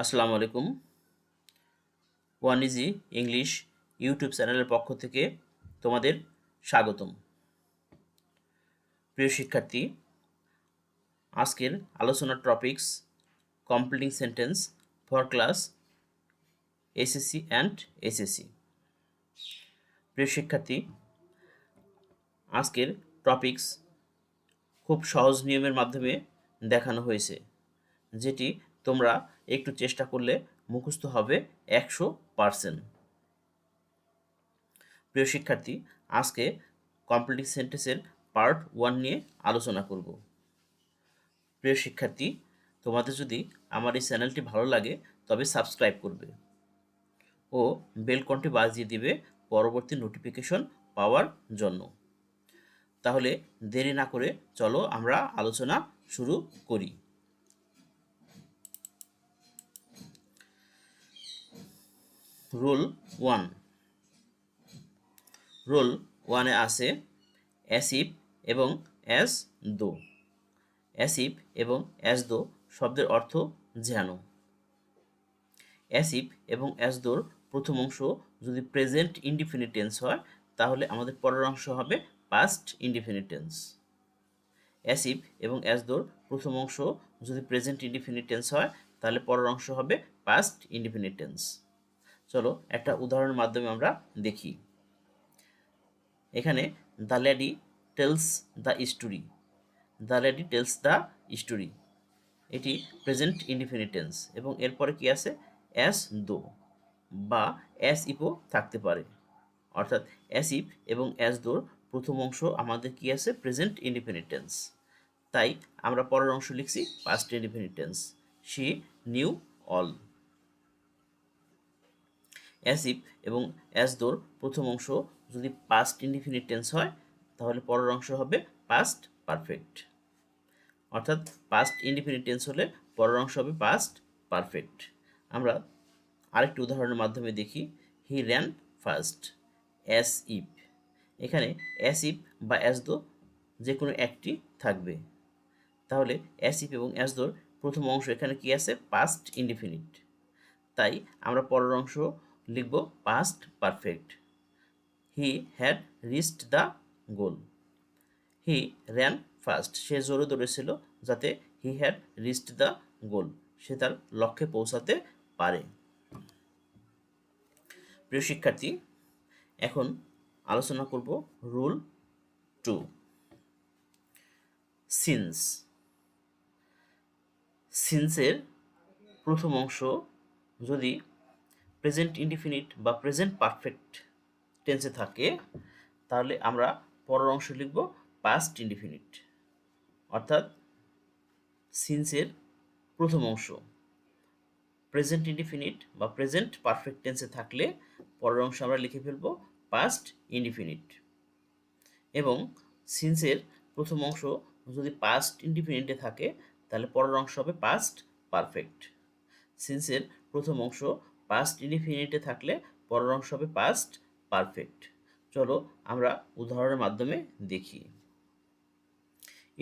আসসালামু আলাইকুম। One easy English YouTube চ্যানেলের পক্ষ থেকে তোমাদের স্বাগতম। প্রিয় শিক্ষার্থী, আজকের আলোচনার topics completing sentence for class SSC and HSC. প্রিয় শিক্ষার্থী, আজকের টপিকস খুব সহজ নিয়মের মাধ্যমে দেখানো হয়েছে, যেটি তোমরা একটু চেষ্টা করলে মুখস্থ হবে 100%। প্রিয় শিক্ষার্থী, আজকে কমপ্লিটিং সেন্টেন্সের পার্ট 1 নিয়ে আলোচনা করব। প্রিয় শিক্ষার্থী, তোমাদের যদি আমার এই চ্যানেলটি ভালো লাগে তবে সাবস্ক্রাইব করবে ও বেল ঘন্টি বাজিয়ে দিবে পরবর্তী নোটিফিকেশন পাওয়ার জন্য। তাহলে দেরি না করে চলো আমরা আলোচনা শুরু করি। রুল 1। রুল 1-এ আছে অ্যাজ ইফ এবং অ্যাজ দো। অ্যাজ ইফ এবং অ্যাজ দো শব্দের অর্থ যেন। অ্যাজ ইফ এবং অ্যাজ দোর প্রথম অংশ যদি প্রেজেন্ট ইনডিফিনিট টেন্স হয় তাহলে আমাদের পরের অংশ হবে past indefinite tense. As if এবং অ্যাজ দোর প্রথম অংশ যদি প্রেজেন্ট ইনডিফিনিট টেন্স হয় তাহলে পরের অংশ হবে পাস্ট ইনডিফিনিট টেন্স। চলো একটা উদাহরণের মাধ্যমে আমরা দেখি। এখানে the lady tells the story. The lady tells the story এটি প্রেজেন্ট ইনডিফিনিট টেন্স এবং এরপরে কি আছে অ্যাজ দো বা অ্যাজ ইফও থাকতে পারে, অর্থাৎ অ্যাজ ইফ এবং অ্যাজ দোর প্রথম অংশ আমাদের কি আছে প্রেজেন্ট ইনডিফিনিট টেন্স, তাই আমরা পরের অংশ লিখছি past indefinite tense. She new all. As if এবং অ্যাজ দোর প্রথম অংশ যদি পাস্ট ইনডিফিনিট টেন্স হয় তাহলে পরের অংশ হবে পাস্ট পারফেক্ট, অর্থাৎ পাস্ট ইনডিফিনিট টেন্স হলে পরের অংশ হবে পাস্ট পারফেক্ট। আমরা আরেকটি উদাহরণের মাধ্যমে দেখি। হি র্যান ফার্স্ট। অ্যাজ ইফ, এখানে অ্যাজ ইফ বা অ্যাজ দো যে কোনো একটি থাকবে, তাহলে অ্যাজ ইফ এবং অ্যাজ দোর প্রথম অংশ এখানে কি আছে পাস্ট ইনডিফিনিট, তাই আমরা পরের অংশ লিখব past perfect. He had reached the goal. He ran fast, সে জোরে দৌড়েছিল যাতে he had reached the goal, সে তার লক্ষ্যে পৌঁছাতে পারে। প্রিয় শিক্ষার্থী, এখন আলোচনা করব রুল 2। সিন্স। সিন্সের প্রথম অংশ যদি প্রেজেন্ট ইনডিফিনিট বা প্রেজেন্ট পারফেক্ট টেন্সে থাকে তাহলে আমরা পরের অংশ লিখব পাস্ট ইনডিফিনিট, অর্থাৎ সিন্সের প্রথম অংশ প্রেজেন্ট ইনডিফিনিট বা প্রেজেন্ট পারফেক্ট টেন্সে থাকলে পরের অংশ আমরা লিখে ফেলব পাস্ট ইনডিফিনিট। এবং সিন্সের প্রথম অংশ যদি পাস্ট ইনডিফিনিটে থাকে তাহলে পরের অংশ হবে পাস্ট পারফেক্ট। সিন্সের প্রথম অংশ পাস্ট ইনডিফিনিটে থাকলে পরের অংশ হবে পাস্ট পারফেক্ট। চলো আমরা উদাহরণের মাধ্যমে দেখি।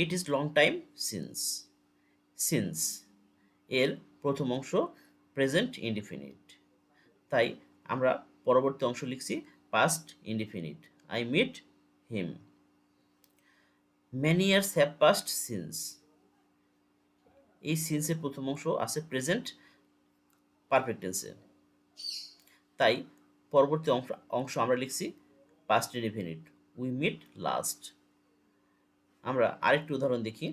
It is long time since. Since এর প্রথম অংশ প্রেজেন্ট ইনডিফিনিট, তাই আমরা পরবর্তী অংশ লিখছি past indefinite. I meet him. Many years have passed since. এই সিন্সের প্রথম অংশ আছে প্রেজেন্ট পারফেক্ট টেন্সে, তাই পরবর্তী অংশ আমরা লিখছি past indefinite. We meet last. আমরা আরেকটি উদাহরণ দেখি।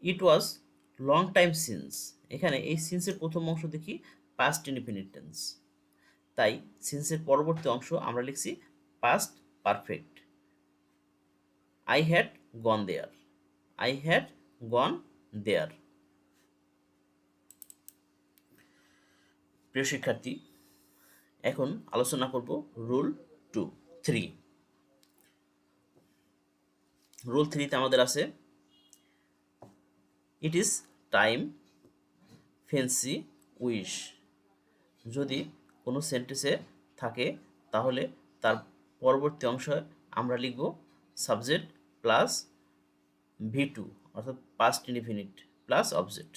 It was long time since. এখানে এই সিন্সের প্রথম অংশ দেখি পাস্ট ইনডিফিনিট টেন্স, তাই সিন্সের পরবর্তী অংশ আমরা লিখছি past perfect. I had gone there. I had gone there. প্রিয় শিক্ষার্থী, এখন আলোচনা করব রুল 3। রুল 3তে আমাদের আছে it is time fancy wish. যদি কোনো সেন্টেন্সে থাকে তাহলে তার পরবর্তী অংশে আমরা লিখব সাবজেক্ট প্লাস V2, অর্থাৎ পাস্ট ইনডিফিনিট প্লাস অবজেক্ট,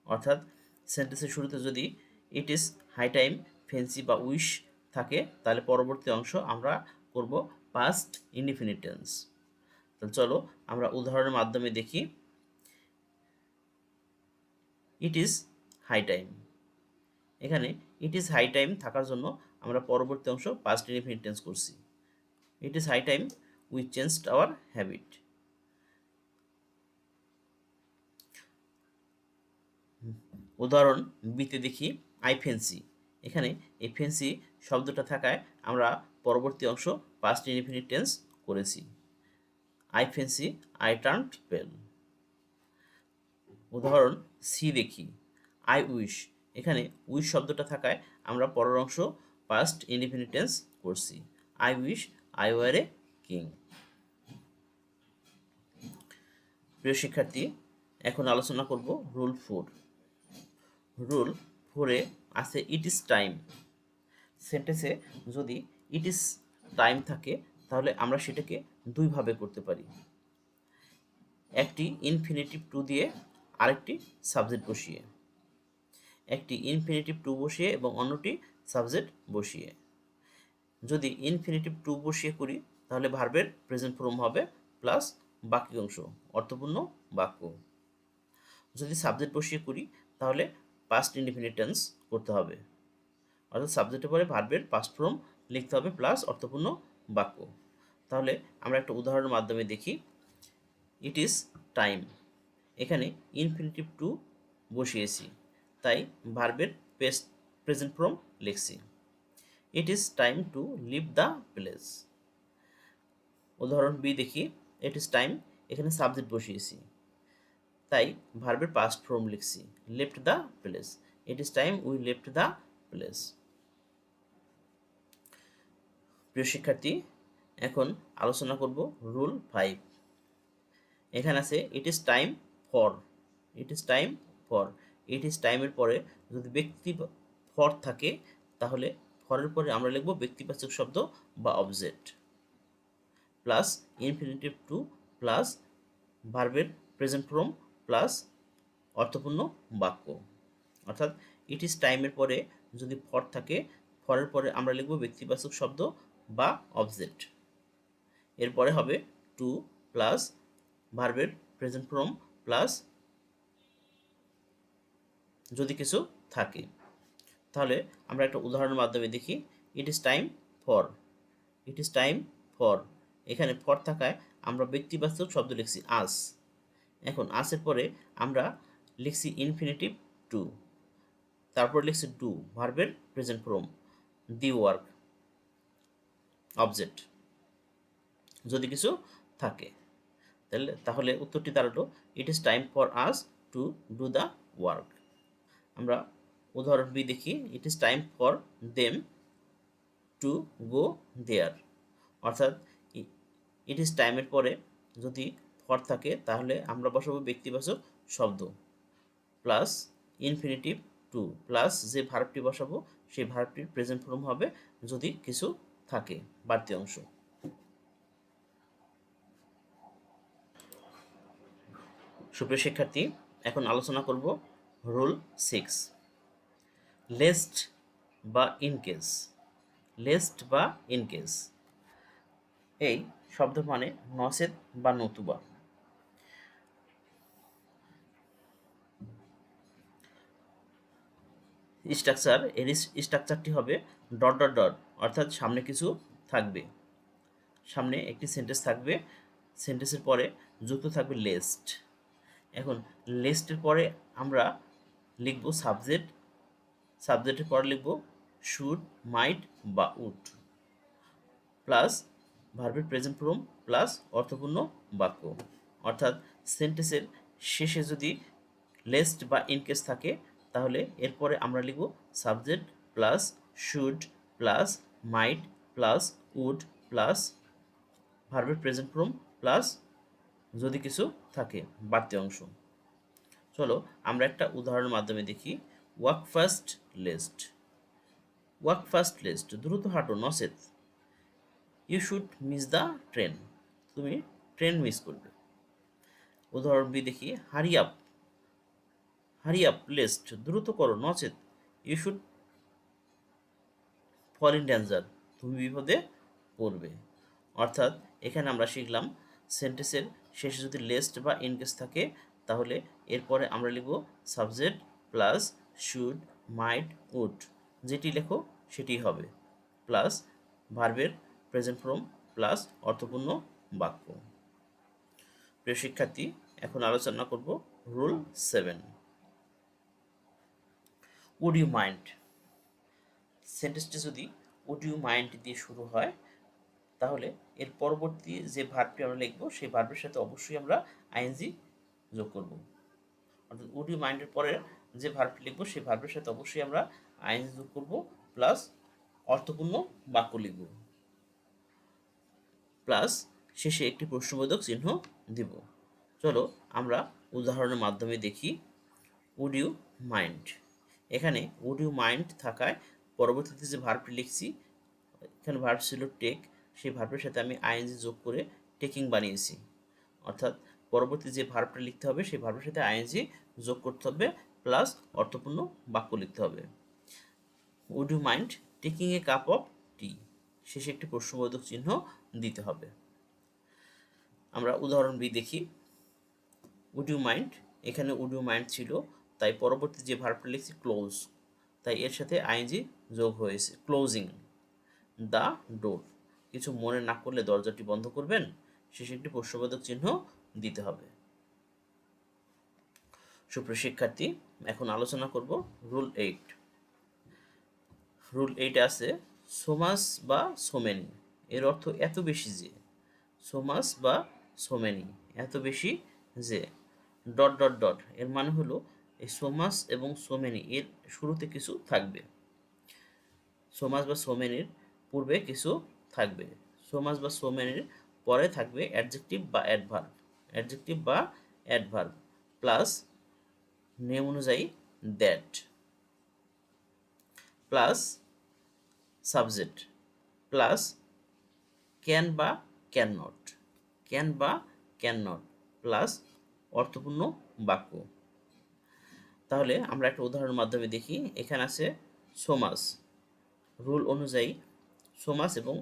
অর্থাৎ সেন্টেন্সের শুরুতে যদি it is high time fancy বা উইশ থাকে তাহলে পরবর্তী অংশ আমরা করব পাস্ট ইনডিফিনিট টেন্স। তাহলে চলো আমরা উদাহরণের মাধ্যমে দেখি। ইট ইজ হাই টাইম, এখানে ইট ইজ হাই টাইম থাকার জন্য আমরা পরবর্তী অংশ পাস্ট ইনডিফিনিট টেন্স করছি। It is high time we changed our habit. উদাহরণ বিতে দেখি আই ফেন্সি, এখানে এই ফেন্সি শব্দটা থাকায় আমরা পরবর্তী অংশ পাস্ট ইনডিফিনিট টেন্স করেছি। আই ফেন্সি আই টার্নড পেল। উদাহরণ সি দেখি আই উইশ, এখানে উইশ শব্দটা থাকায় আমরা পরের অংশ পাস্ট ইনডিফিনিট টেন্স করছি। I wish I were a king. প্রিয় শিক্ষার্থী, এখন আলোচনা করব রুল 4। রুল 4-এ আছে ইট ইজ টাইম। সেন্টেন্সে যদি ইট ইজ টাইম থাকে তাহলে আমরা সেটাকে দুইভাবে করতে পারি, একটি ইনফিনিটিভ টু দিয়ে আরেকটি সাবজেক্ট বসিয়ে। একটি ইনফিনিটিভ টু বসিয়ে এবং অন্যটি সাবজেক্ট বসিয়ে। যদি ইনফিনিটিভ টু বসিয়ে করি তাহলে ভার্বের প্রেজেন্ট ফর্ম হবে প্লাস বাকি অংশ অর্থপূর্ণ বাক্য। যদি সাবজেক্ট বসিয়ে করি তাহলে পাস্ট ইনডিফিনিট টেন্স করতে হবে, অর্থাৎ সাবজেক্টের পরে ভার্বের পাস্ট ফর্ম লিখতে হবে প্লাস অর্থপূর্ণ বাক্য। তাহলে আমরা একটা উদাহরণের মাধ্যমে দেখি। ইট ইজ টাইম, এখানে ইনফিনিটিভ টু বসিয়েছি তাই ভার্বের প্রেজেন্ট ফর্ম লিখছি। It is time to leave the place. উদাহরণ বি দেখি ইট ইজ টাইম, এখানে সাবজেক্ট বসিয়েছি তাই ভার্বের পাস্ট ফর্ম লিখছি left the place. It is time we left the place. প্রিয় শিক্ষার্থী, এখন আলোচনা করব রুল 5। এখানে আছে it is time for. It is time for, it is টাইমের পরে যদি ব্যক্তি ফর থাকে তাহলে ফরের পরে আমরা লিখব ব্যক্তিবাচক শব্দ বা object plus infinitive to plus ভার্বের প্রেজেন্ট ফর্ম প্লাস অর্থপূর্ণ বাক্য। অর্থাৎ ইট ইজ টাইমের পরে যদি ফর থাকে ফরের পরে আমরা লিখব ব্যক্তিবাচক শব্দ বা অবজেক্ট, এরপরে হবে টু প্লাস ভার্বের প্রেজেন্ট ফর্ম প্লাস যদি কিছু থাকে। তাহলে আমরা একটা উদাহরণের মাধ্যমে দেখি। It is time for. It is time for, এখানে ফর থাকায় আমরা ব্যক্তিবাচক শব্দ লিখছি আস। এখন আসের পরে আমরা লিখছি ইনফিনিটিভ টু, তারপর লিখছি ডু ভার্বের present form the work object যদি কিছু থাকে। তাহলে উত্তরটি দাঁড়ালো it is time for us to do the work. আমরা উদাহরণ বি দেখি it is time for them to go there. অর্থাৎ ইট ইজ টাইমের পরে যদি ফর থাকে তাহলে আমরা বসাবো ব্যক্তিবাচক শব্দ প্লাস ইনফিনিটিভ টু প্লাস যে ভার্বটি বসাবো সেই ভার্বটির প্রেজেন্ট ফর্ম হবে যদি কিছু থাকে বাড়তি অংশ। সুপ্রিয় শিক্ষার্থী, এখন আলোচনা করব রুল 6 লেস্ট বা ইনকেস। লেস্ট বা ইনকেস এই শব্দ মানে নচেত বা নতুবা। স্ট্রাকচার এর স্ট্রাকচারটি হবে ডট ডট ডট, অর্থাৎ সামনে কিছু থাকবে, সামনে একটি সেন্টেন্স থাকবে, সেন্টেন্সের পরে যুক্ত থাকবে লেস্ট। এখন লেস্টের পরে আমরা লিখব সাবজেক্ট, সাবজেক্টের পরে লিখব শুড মাইট বা উড প্লাস ভার্বের প্রেজেন্ট ফর্ম প্লাস অর্থপূর্ণ বাক্য। অর্থাৎ সেন্টেন্সের শেষে যদি লেস্ট বা ইনকেস থাকে তাহলে এরপরে আমরা লিখব subject plus should plus might plus would plus ভার্বের প্রেজেন্ট ফর্ম প্লাস যদি কিছু থাকে বাড়তি অংশ। চলো আমরা একটা উদাহরণের মাধ্যমে দেখি। Walk fast lest. Walk fast lest, দ্রুত হাঁটো নচেত you should miss the train, তুমি ট্রেন মিস করবে। উদাহরণ বি দেখি hurry up. Hurry up least, দ্রুত করো, নচেত you should fall in danger, তুমি বিপদে পড়বে। অর্থাৎ এখানে আমরা শিখলাম সেন্টেন্সের শেষে যদি লেস্ট বা ইনকেস থাকে তাহলে এরপরে আমরা লিখব subject plus should, might, would, যেটি লেখো সেটি হবে, প্লাস ভার্বের প্রেজেন্ট ফর্ম প্লাস অর্থপূর্ণ বাক্য। প্রিয় শিক্ষার্থী, এখন আলোচনা করব রুল 7। উড ইউ মাইন্ড, সেন্টেন্সটি যদি উড ইউ মাইন্ড দিয়ে শুরু হয় তাহলে এর পরবর্তী যে ভার্বটি আমরা লিখব সেই ভার্বের সাথে অবশ্যই আমরা আইএনজি যোগ করব। অর্থাৎ উড ইউ মাইন্ডের পরে যে ভার্বটি লিখব সেই ভার্বের সাথে অবশ্যই আমরা আইএনজি যোগ করব, প্লাস অর্থপূর্ণ বাক্য লিখব, প্লাস শেষে একটি প্রশ্নবোধক চিহ্ন দিব। চলো আমরা উদাহরণের মাধ্যমে দেখি। উড ইউ মাইন্ড, এখানে উড ইউ মাইন্ড থাকায় পরবর্তীতে যে ভার্বটি লিখছি, এখানে ভার্ব ছিল টেক, সেই ভার্বের সাথে আমি আইএনজি যোগ করে টেকিং বানিয়েছি। অর্থাৎ পরবর্তী যে ভার্বটা লিখতে হবে সেই ভার্বের সাথে আইএনজি যোগ করতে হবে, প্লাস অর্থপূর্ণ বাক্য লিখতে হবে। Would you mind taking a cup of tea, শেষে একটি প্রশ্নবোধক চিহ্ন দিতে হবে। আমরা উদাহরণ বি দেখি। উড ইউ মাইন্ড, এখানে উড ইউ মাইন্ড ছিল, তাই পরবর্তী যে ভার্বটা লিখছি ক্লোজ, তাই এর সাথে আইএনজি যোগ হয়েছে। ক্লোজিং দ্য ডোর, কিছু মনে না করলে দরজাটি বন্ধ করবেন, শেষে একটি প্রশ্নবোধক চিহ্ন দিতে হবে। সুপ্রিয় শিক্ষার্থী, এখন আলোচনা করব রুল 8। রুল 8 আছে সোমাস বা সোমেনি, এর অর্থ এত বেশি যে। সোমাস বা সোমেনি, এত বেশি যে, ডট ডট ডট, এর মানে হলো এই সোমাস এবং সোমেনি এর শুরুতে কিছু থাকবে, সোমাস বা সোমেনির পূর্বে কিছু থাকবে, সোমাস বা সোমেনির পরে থাকবে অ্যাডজেক্টিভ বা অ্যাডভার্ব, অ্যাডজেক্টিভ বা অ্যাডভার্ব, প্লাস নেম অনুযায়ী that, plus subject, plus can বা ক্যান নট, ক্যান বা ক্যান নট, প্লাস অর্থপূর্ণ বাক্য। তাহলে আমরা একটা উদাহরণের মাধ্যমে দেখি। এখানে আছে সোমাস, রুল অনুযায়ী সোমাস এবং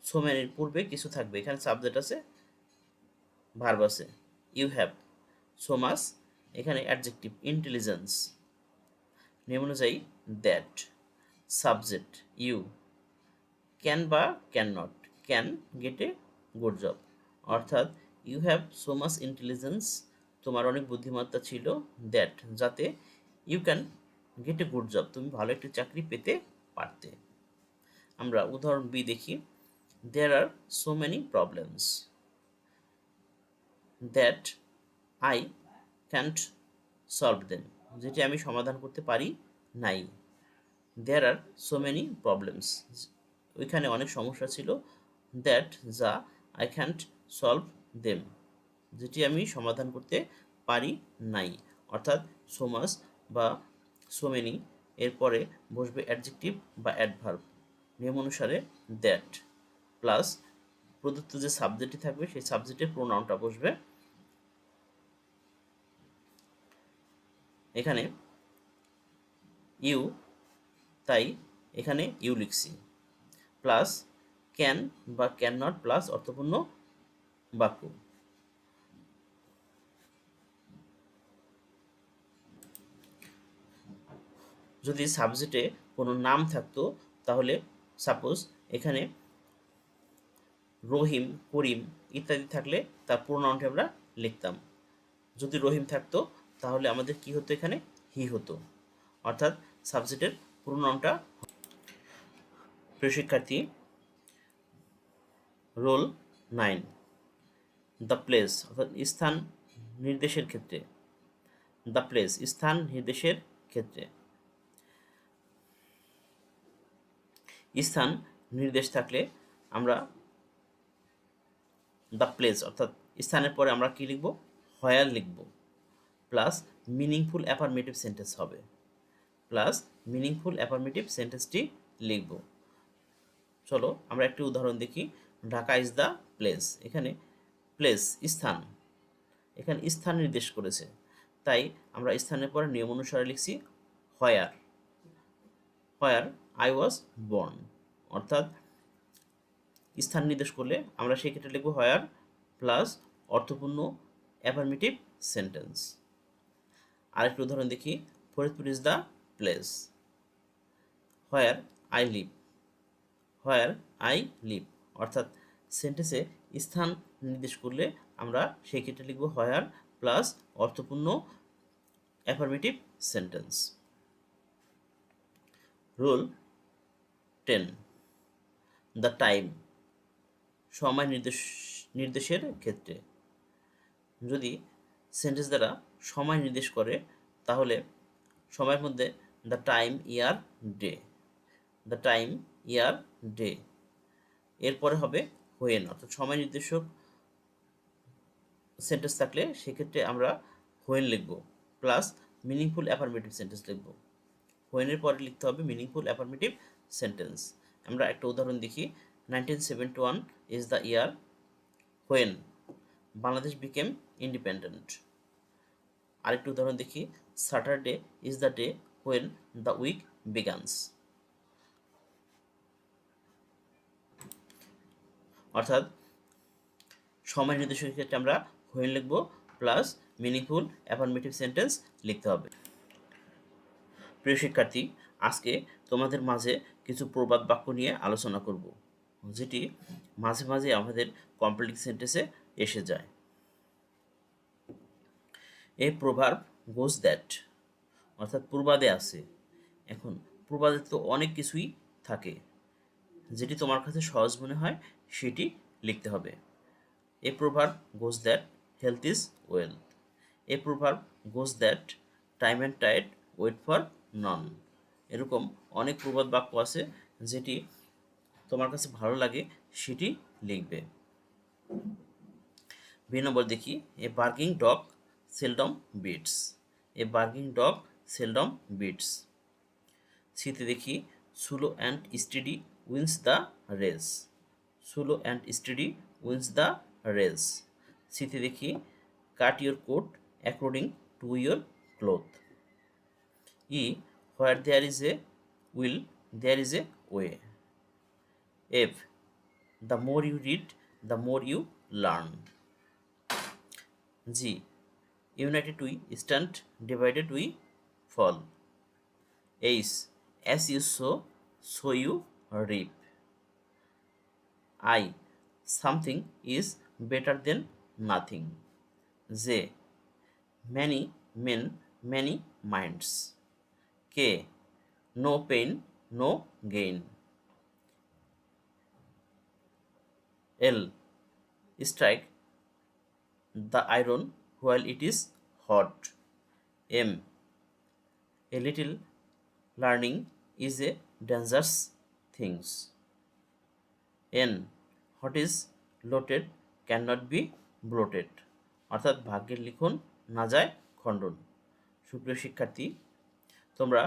সোমেনির পূর্বে কিছু থাকবে, এখানে সাবজেক্ট আছে, ভার্ব আছে, ইউ হ্যাভ। সোমাস, এখানে অ্যাডজেক্টিভ ইন্টেলিজেন্স, নেম অনুযায়ী দ্যাট, সাবজেক্ট ইউ, ক্যান বা can not, can get a good job, অর্থাৎ you have so much intelligence, তোমার অনেক বুদ্ধিমত্তা ছিল, দ্যাট, যাতে you can get a good job, তুমি ভালো একটি চাকরি পেতে পারতে। আমরা উদাহরণ বি দেখি। There are so many problems that I can't solve them, যেটি আমি সমাধান করতে পারি নাই। There are so many problems, ওইখানে অনেক সমস্যা ছিল, দ্যাট, যা, আই ক্যান্ট সলভ দেম, যেটি আমি সমাধান করতে পারি নাই। অর্থাৎ সো মাচ বা সো মেনি এরপরে বসবে অ্যাডজেক্টিভ বা অ্যাডভার্ব, নিয়ম অনুসারে দ্যাট, প্লাস প্রদত্ত যে সাবজেক্টটি থাকবে সেই সাবজেক্টের প্রোনাউনটা বসবে। এখানে ইউ, তাই এখানে ইউ লিখছি, প্লাস ক্যান বা ক্যান নট, প্লাস অর্থপূর্ণ বাক্য। যদি সাবজেক্টে কোনো নাম থাকতো তাহলে সাপোজ এখানে রহিম, করিম ইত্যাদি থাকলে তার প্রোনাউনটি আমরা লিখতাম। যদি রহিম থাকতো তাহলে আমাদের কি হতো, এখানে হি হতো, অর্থাৎ সাবজেক্টের প্রোনাউনটা। প্রিয় শিক্ষার্থী, রোল 9, দ্য প্লেস, অর্থাৎ স্থান নির্দেশের ক্ষেত্রে, দ্য প্লেস স্থান নির্দেশের ক্ষেত্রে, স্থান নির্দেশ থাকলে আমরা দ্য প্লেস অর্থাৎ স্থানের পরে আমরা কি লিখব, হোয়ার লিখব, প্লাস মিনিংফুল অ্যাফার্মেটিভ সেন্টেন্স হবে, প্লাস মিনিংফুল অ্যাফার্মেটিভ সেন্টেন্সটি লিখব। চলো আমরা একটি উদাহরণ দেখি। ঢাকা ইজ দ্য প্লেস, এখানে প্লেস স্থান, এখানে স্থান নির্দেশ করেছে, তাই আমরা স্থানের পরে নিয়ম অনুসারে লিখছি হোয়ার, হোয়ার আই ওয়াজ বর্ন। অর্থাৎ স্থান নির্দেশ করলে আমরা সেক্ষেত্রে লিখব হোয়ার প্লাস অর্থপূর্ণ অ্যাফার্মেটিভ সেন্টেন্স। আরেকটি উদাহরণ দেখি, Faridpur is the place, where I live, where I live. অর্থাৎ সেন্টেন্সে স্থান নির্দেশ করলে আমরা সেই ক্ষেত্রে লিখব হোয়ার প্লাস অর্থপূর্ণ affirmative sentence. Rule 10, the time, সময় নির্দেশের ক্ষেত্রে যদি সেন্টেন্স দ্বারা সময় নির্দেশ করে তাহলে সময়ের মধ্যে the time, year, day, the time, year, day, এরপরে হবে হোয়েন। অর্থাৎ সময় নির্দেশক সেন্টেন্স থাকলে সেক্ষেত্রে আমরা হোয়েন লিখব প্লাস মিনিংফুল অ্যাফার্মেটিভ সেন্টেন্স লিখব। হোয়েনের পরে লিখতে হবে মিনিংফুল অ্যাফার্মেটিভ সেন্টেন্স। আমরা একটা উদাহরণ দেখি, 1971 is the year when Bangladesh became independent. আরেকটি উদাহরণ দেখি, Saturday is the day when the week begins. অর্থাৎ সময় নির্দেশের ক্ষেত্রে আমরা হোয়েন লিখব প্লাস মিনিংফুল অ্যাফার্মেটিভ সেন্টেন্স লিখতে হবে। প্রিয় শিক্ষার্থী, আজকে তোমাদের মাঝে কিছু প্রবাদ বাক্য নিয়ে আলোচনা করব, যেটি মাঝে মাঝে আমাদের কমপ্লিট সেন্টেন্সে এসে যায়। এ প্রভার্ব গোজ দ্যাট, অর্থাৎ প্রবাদে আছে। এখন প্রবাদে তো অনেক কিছুই থাকে, যেটি তোমার কাছে সহজ মনে হয় সেটি লিখতে হবে। A proverb goes that health is wealth, a proverb goes that time and tide wait for none. এরকম অনেক প্রবাদ বাক্য আছে, যেটি তোমার কাছে ভালো লাগে সেটি লিখবে। 2 নম্বর দেখি, a barking dog seldom bites, a barking dog seldom bites. সিতে দেখি, slow and steady wins the race, slow and steady wins the race. সিতে দেখি, cut your coat according to your cloth. E, where there is a will there is a way. F, the more you read the more you learn. G, united we stand, divided we fall. H, as you sow so you rib. I, something is better than nothing. J, many men many minds. K, no pain no gain. L, strike the iron while it is hot. M, a little learning is a dangerous thing. N, what is loaded cannot be bloated. অর্থাৎ ভাগ্যের লিখন না যায় খণ্ডন। সুপ্রিয় শিক্ষার্থী, তোমরা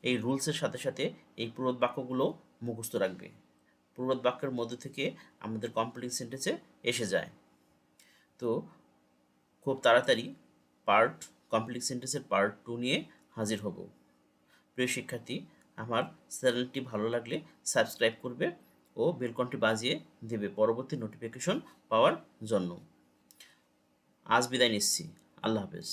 এই রুলসের সাথে সাথে এই প্রবাদ বাক্যগুলো মুখস্থ রাখবে। প্রবাদ বাক্যের মধ্য থেকে আমাদের কমপ্লিট সেন্টেন্সে এসে যায়। তো খুব তাড়াতাড়ি কমপ্লিট সেন্টেন্সের পার্ট 2 নিয়ে হাজির হব। প্রিয় শিক্ষার্থী, আমার চ্যানেলটি ভালো লাগলে সাবস্ক্রাইব করবে ও বেলকনটি বাজিয়ে দেবে পরবর্তী নোটিফিকেশন পাওয়ার জন্য। আজ বিদায় নিচ্ছি, আল্লাহ হাফেজ।